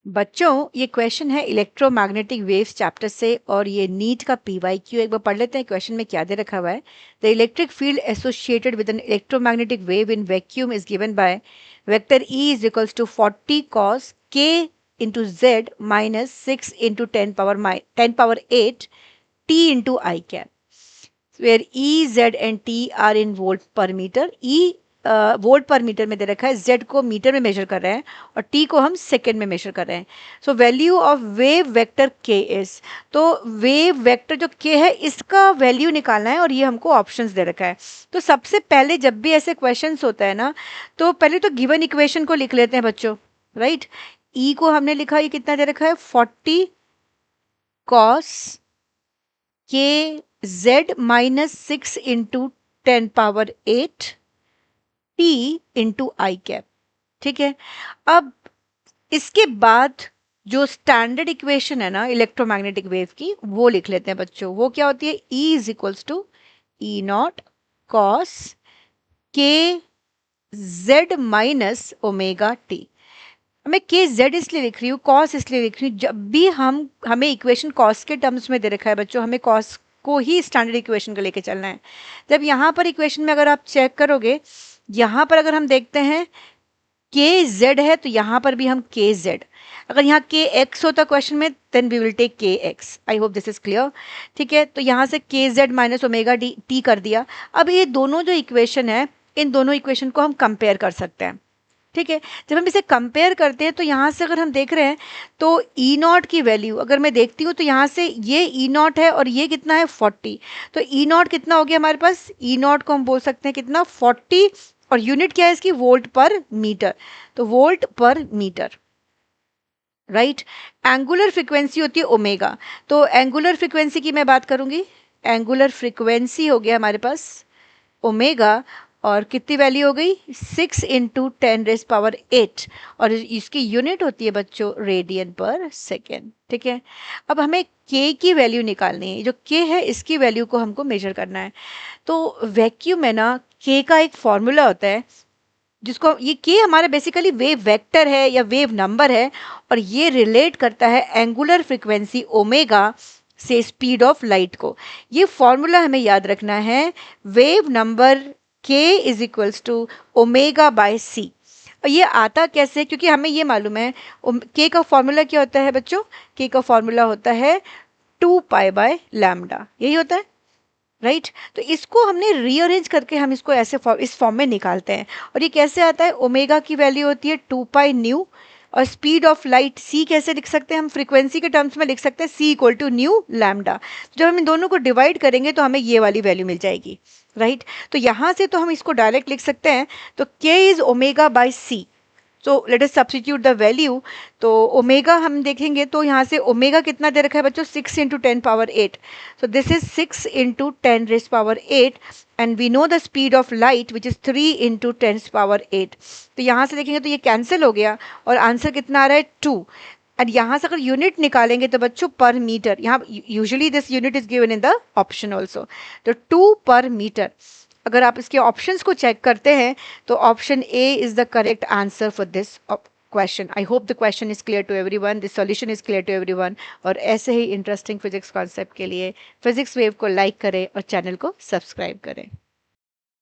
बच्चों ये क्वेश्चन है इलेक्ट्रोमैग्नेटिक वेव्स चैप्टर से और ये नीट का पीवाईक्यू एक बार पढ़ लेते हैं क्वेश्चन में क्या दे रखा हुआ है। The electric field associated with an electromagnetic wave in vacuum is given by vector E is equals to 40 cos k into z minus 6 into 10 power 8 t into I cap where E, Z and T are in volt per meter. E volt पर metre में दे रखा है, Z को metre में major कर रहे हैं और T को हम सेकेंड में मेजर कर रहे हैं। So value of wave vector K is, तो वेव वेक्टर जो K है इसका वैल्यू निकालना है और ये हमको ऑप्शंस दे रखा है। तो सबसे पहले जब भी ऐसे क्वेश्चंस होता है ना, तो पहले तो गिवन इक्वेशन को लिख लेते हैं बच्चों, राइट। E को हमने लिखा, ये कितना दे रखा है 40 cos k z minus 6 into 10 power 8 t into I cap, ठीक है। अब इसके बाद जो स्टैंडर्ड इक्वेशन है ना इलेक्ट्रोमैग्नेटिक वेव की, वो लिख लेते हैं बच्चों। वो क्या होती है, E is equals to E naught cos k z minus omega t. मैं के जेड इसलिए लिख रही हूँ, कॉस इसलिए लिख रही हूँ, जब भी हमें इक्वेशन कॉस के टर्म्स में दे रखा है बच्चों, हमें कॉस को ही स्टैंडर्ड इक्वेशन को लेके चलना है। जब यहाँ पर इक्वेशन में अगर आप चेक करोगे, यहाँ पर अगर हम देखते हैं के जेड है तो यहाँ पर भी हम के जेड, अगर यहाँ के एक्स होता क्वेश्चन में देन वी विल टेक के x. I hope this is clear, ठीक है। तो यहाँ से के z minus omega D T कर दिया। अब ये दोनों जो इक्वेशन है, इन दोनों इक्वेशन को हम कंपेयर कर सकते हैं, ठीक है। जब हम इसे कंपेयर करते हैं तो यहाँ से अगर हम देख रहे हैं तो ई नॉट की वैल्यू अगर मैं देखती हूँ तो यहाँ से ये ई नॉट है और ये कितना है 40। तो ई नॉट कितना हो गया हमारे पास, ई नॉट को हम बोल सकते हैं कितना 40, और यूनिट क्या है इसकी वोल्ट पर मीटर, तो वोल्ट पर मीटर, राइट। एंगुलर फ्रीक्वेंसी होती है ओमेगा, तो एंगुलर फ्रीक्वेंसी की मैं बात करूंगी, एंगुलर फ्रीक्वेंसी हो गया हमारे पास ओमेगा, और कितनी वैल्यू हो गई 6 इंटू 10⁻⁸, और इसकी यूनिट होती है बच्चों रेडियन पर सेकेंड, ठीक है। अब हमें के की वैल्यू निकालनी है, जो के है इसकी वैल्यू को हमको मेजर करना है। तो वैक्यूम में ना के का एक फॉर्मूला होता है, जिसको ये के हमारा बेसिकली वेव वेक्टर है या वेव नंबर है, और ये रिलेट करता है एंगुलर फ्रिक्वेंसी ओमेगा से स्पीड ऑफ लाइट को। ये फॉर्मूला हमें याद रखना है, wave number k is equals to omega by C. और ये आता कैसे, क्योंकि हमें ये मालूम है k का फॉर्मूला क्या होता है बच्चों, k का फॉर्मूला होता है 2π/λ, यही होता है, राइट। तो इसको हमने रीअरेंज करके हम इसको ऐसे इस फॉर्म में निकालते हैं। और ये कैसे आता है, ओमेगा की वैल्यू होती है 2π न्यू, और स्पीड ऑफ लाइट c कैसे लिख सकते हैं हम, फ्रीक्वेंसी के टर्म्स में लिख सकते हैं c equal to nu lambda. जब हम इन दोनों को डिवाइड करेंगे तो हमें ये वाली वैल्यू मिल जाएगी, राइट। तो यहाँ से तो हम इसको डायरेक्ट लिख सकते हैं, तो k is omega by c। So let us substitute the value. तो ओमेगा हम देखेंगे तो यहाँ से ओमेगा कितना दे रखा है बच्चों 6 into 10⁻⁸, so this is 6 into 10⁸, and we know the speed of light which is 3 into 10⁸। तो यहाँ से देखेंगे तो ये कैंसिल हो गया और आंसर कितना आ रहा है 2। एंड यहाँ से अगर यूनिट निकालेंगे तो बच्चों पर मीटर, यहाँ usually this unit is given in the option also, तो 2 पर मीटर। अगर आप इसके ऑप्शंस को चेक करते हैं तो option A is the correct answer for this question. I hope the question is clear to everyone, this solution is clear to everyone. और ऐसे ही इंटरेस्टिंग फिजिक्स कॉन्सेप्ट के लिए फिजिक्स वेव को लाइक करें और चैनल को सब्सक्राइब करें।